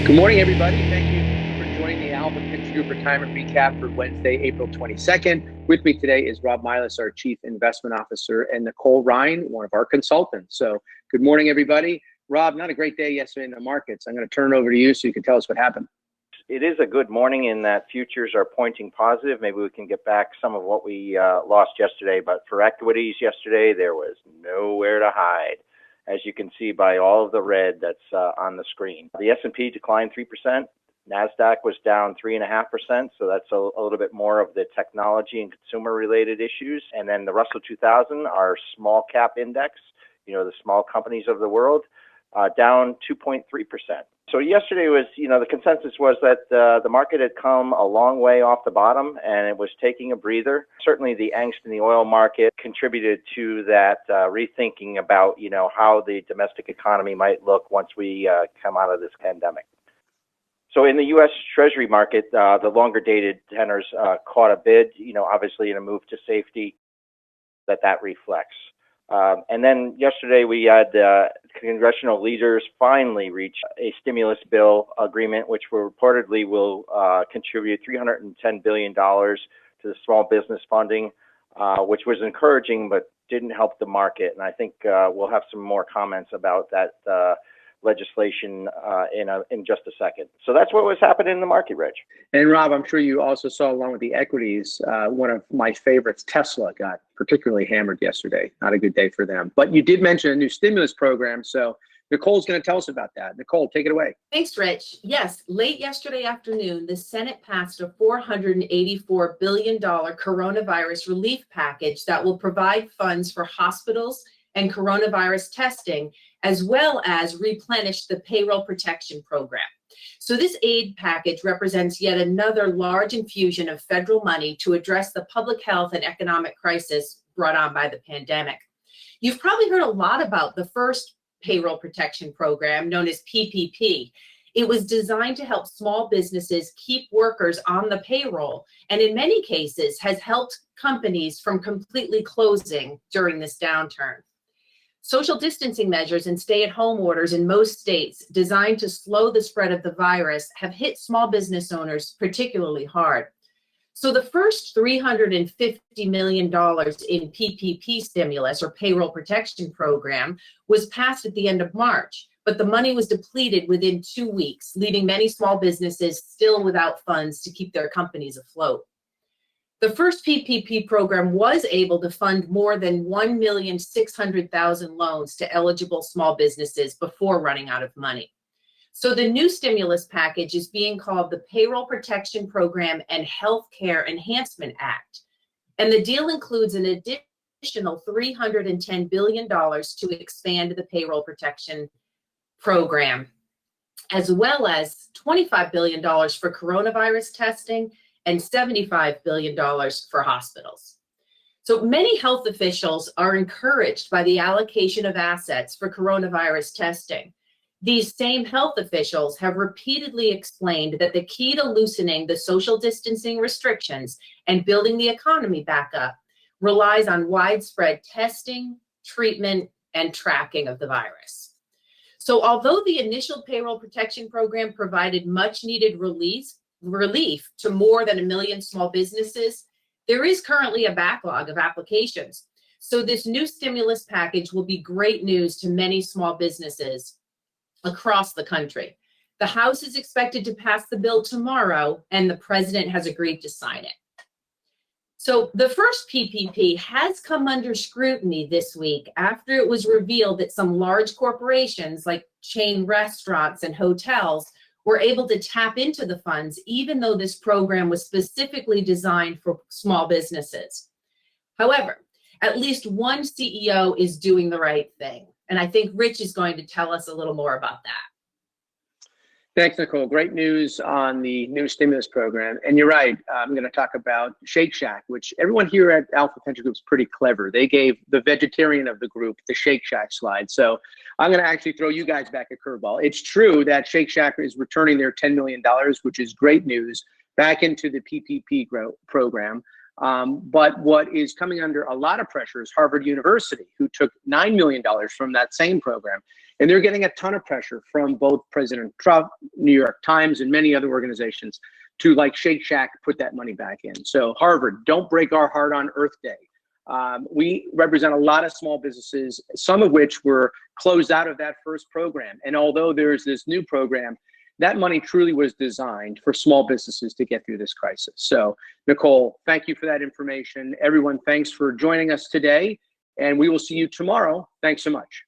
Good morning, everybody. Thank you for joining the Alpha Pension Group Retirement Recap for Wednesday, April 22nd. With me today is Rob Milas, our Chief Investment Officer, and Nicole Ryan, one of our consultants. So good morning, everybody. Rob, not a great day yesterday in the markets. I'm going to turn it over to you so you can tell us what happened. It is a good morning in that futures are pointing positive. Maybe we can get back some of what we lost yesterday. But for equities yesterday, there was nowhere to hide, as you can see by all of the red that's on the screen. The S&P declined 3%. NASDAQ was down 3.5%. So that's a little bit more of the technology and consumer related issues. And then the Russell 2000, our small cap index, the small companies of the world, down 2.3%. So yesterday was, the consensus was that the market had come a long way off the bottom and it was taking a breather. Certainly the angst in the oil market contributed to that rethinking about, how the domestic economy might look once we come out of this pandemic. So in the U.S. Treasury Market, the longer dated tenors caught a bid, obviously in a move to safety that reflects. And then yesterday we had congressional leaders finally reach a stimulus bill agreement, which reportedly will contribute $310 billion to the small business funding, which was encouraging but didn't help the market. And I think we'll have some more comments about that legislation in just a second. So that's what was happening in the market, Rich. And Rob, I'm sure you also saw, along with the equities, one of my favorites, Tesla, got particularly hammered yesterday. Not a good day for them. But you did mention a new stimulus program. So Nicole's going to tell us about that. Nicole, take it away. Thanks, Rich. Yes, late yesterday afternoon, the Senate passed a $484 billion coronavirus relief package that will provide funds for hospitals and coronavirus testing, as well as replenish the payroll protection program. So this aid package represents yet another large infusion of federal money to address the public health and economic crisis brought on by the pandemic. You've probably heard a lot about the first payroll protection program, known as PPP. It was designed to help small businesses keep workers on the payroll, and in many cases has helped companies from completely closing during this downturn. Social distancing measures and stay-at-home orders in most states designed to slow the spread of the virus have hit small business owners particularly hard. So the first $350 million in PPP stimulus, or payroll protection program, was passed at the end of March, but the money was depleted within 2 weeks, leaving many small businesses still without funds to keep their companies afloat. The first PPP program was able to fund more than 1,600,000 loans to eligible small businesses before running out of money. So the new stimulus package is being called the Payroll Protection Program and Healthcare Enhancement Act. And the deal includes an additional $310 billion to expand the payroll protection program, as well as $25 billion for coronavirus testing and $75 billion for hospitals. So many health officials are encouraged by the allocation of assets for coronavirus testing. These same health officials have repeatedly explained that the key to loosening the social distancing restrictions and building the economy back up relies on widespread testing, treatment, and tracking of the virus. So although the initial payroll protection program provided much needed relief to more than 1 million small businesses, there is currently a backlog of applications. So this new stimulus package will be great news to many small businesses across the country. The House is expected to pass the bill tomorrow, and the president has agreed to sign it. So the first PPP has come under scrutiny this week after it was revealed that some large corporations like chain restaurants and hotels were able to tap into the funds, even though this program was specifically designed for small businesses. However, at least one CEO is doing the right thing. And I think Rich is going to tell us a little more about that. Thanks, Nicole. Great news on the new stimulus program. And you're right, I'm going to talk about Shake Shack, which everyone here at Alpha Pension Group is pretty clever. They gave the vegetarian of the group the Shake Shack slide. So I'm going to actually throw you guys back a curveball. It's true that Shake Shack is returning their $10 million, which is great news, back into the PPP program. But what is coming under a lot of pressure is Harvard University, who took $9 million from that same program. And they're getting a ton of pressure from both President Trump, New York Times, and many other organizations to, like Shake Shack, put that money back in. So Harvard, don't break our heart on Earth Day. We represent a lot of small businesses, some of which were closed out of that first program. And although there's this new program, that money truly was designed for small businesses to get through this crisis. So, Nicole, thank you for that information. Everyone, thanks for joining us today, and we will see you tomorrow. Thanks so much.